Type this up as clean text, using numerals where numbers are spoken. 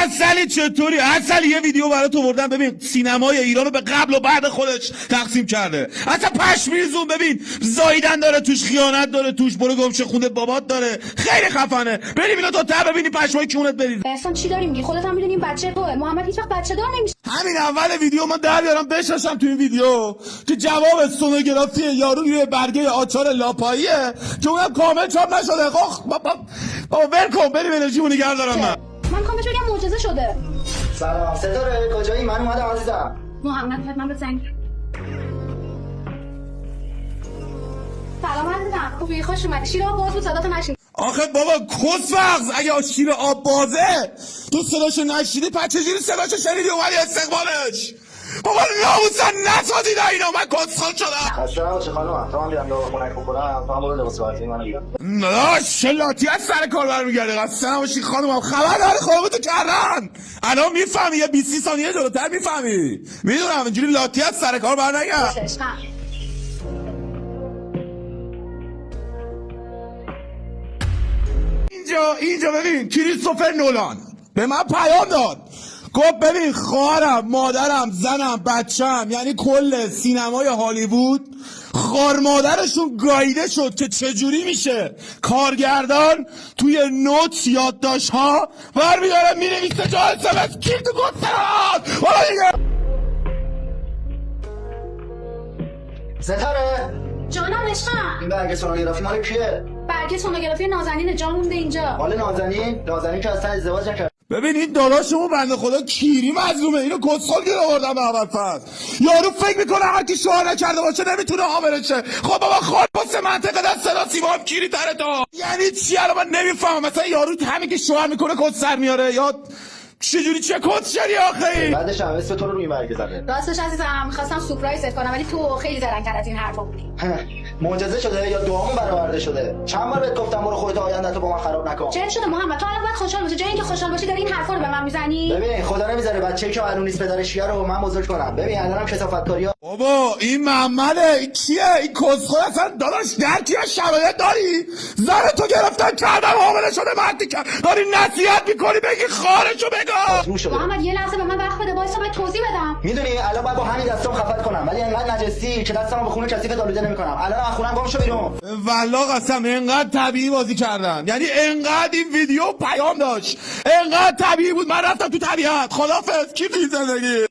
اصلی چطوری؟ اصلی یه ویدیو برات آوردم ببین سینمای ایرانو به قبل و بعد خودش تقسیم کرده. اصلا پشمیزون ببین زاییدن داره توش، خیانت داره توش، برو گمشه خونت بابات داره، خیلی خفنه. بریم اینو تا ته ببینی پشمای کونت بریزه. اصلا چی داری میگی؟ خودت هم میدونی این بچه توه. محمد هیچ وقت بچه دار نمیشه. همین اول ویدیو من در بیارم بشاشم تو این ویدیو که جواب سونوگرافی یارو روی برگه آچار لاپاییه که اونم کامل چاپ نشده. بابا ول کن، بریم انرژیمو نگه دارم. من میخوام بهش بگم معجزه شده. سلام ستاره، کجایی؟ من اومدم عزیزم. محمد من به زنگ. سلام عزیزم، خوبی؟ خوش اومدی. شیر آب باز بود صداتو نشنیدم. آخه بابا کسفغز، اگه شیر آب بازه تو صداشو نشیدی پس چجوری صداشو شنیدی اومدی استقبالش؟ بابا ناموسن نسازید اینا، من کسخل شدم. خسته نباشی خانوم، تا من بیام لو خونک بخورم، تو هم برو لباس راحتی منو بگیر. نداش شلاتی از سر کار برمیگرده. خسته نباشی خانومم، خبر داره خانومتو کردن. الان میفهمی، یه 20 ثانیه جلوتر میفهمی. میدونم اینجوری لاتی از سر کار برنگرد. اینجا ببین کریستوفر نولان به من پیام داد، گفت ببین خواهرم، مادرم، زنم، بچم، یعنی کل سینمای هالیوود خار مادرشون گاییده شد که چجوری میشه کارگردان توی نوت یادداشت ها برمیداره مینویسه جا اسمس کی تو گفترات. ستاره جانم عشقم، این برگه سونوگرافی مال کیه؟ برگه سونوگرافی نازنین جا مونده اینجا. مال نازنین که اصلا ازدواج نکرد. ببین این داداشمون بنده خدا کیری مظلومه، اینو کسخل گیر آوردم به اول فصل. یارو فکر میکنه هر کی شوهر نکرده باشه نمیتونه حامله شه. خب بابا خال واسه منطقه دست صدا سیما هم کیری تره تا. یعنی چی؟ الان من نمیفهمم. مثلا یارو همین که شوهر میکنه کد سر میاره یا چجوری؟ چه کد شدی آخه؟ بعدش هم اسم تو رو روی برگه زده. راستش عزیزم میخواستم سورپرایزت کنم ولی تو خیلی زرنگ‌تر از این حرفا بودی. معجزه شده یا دعامون برآورده شده؟ چند بار بهت گفتم برو خودت آینده‌تو با من خراب نکن. چه شده محمد؟ تو الان باید خوشحال باشی. جای اینکه خوشحال باشی داری این حرفا رو به من میزنی. ببین خدا نمیذاره بچه‌ای که معلوم نیست پدرش کیه رو من بزرگ کنم. ببین الانم کثافتکاری‌ها. بابا این محمده، این کیه؟ این کسخل اصلا داداش درکی از شرایط داری؟ زن تو گرفتن کردن حامله شده مردی که داری نصیحت میکنی بگی خارجو بگو. محمد یه لحظه به من وقت بده، وایسا من توضیح بدم. میدونی الان باید با همین دستام خفت کنم ولی انقدر نجسی که دستامو به خون کثیف آلوده نمی‌کنم. الان از خونم گم شو بیرون. والله قسم انقدر طبیعی بازی کردن، یعنی انقدر این ویدیو پیام داشت، انقدر طبیعی بود من رفتم تو طبیعت. خدافظ کی توی زندگی.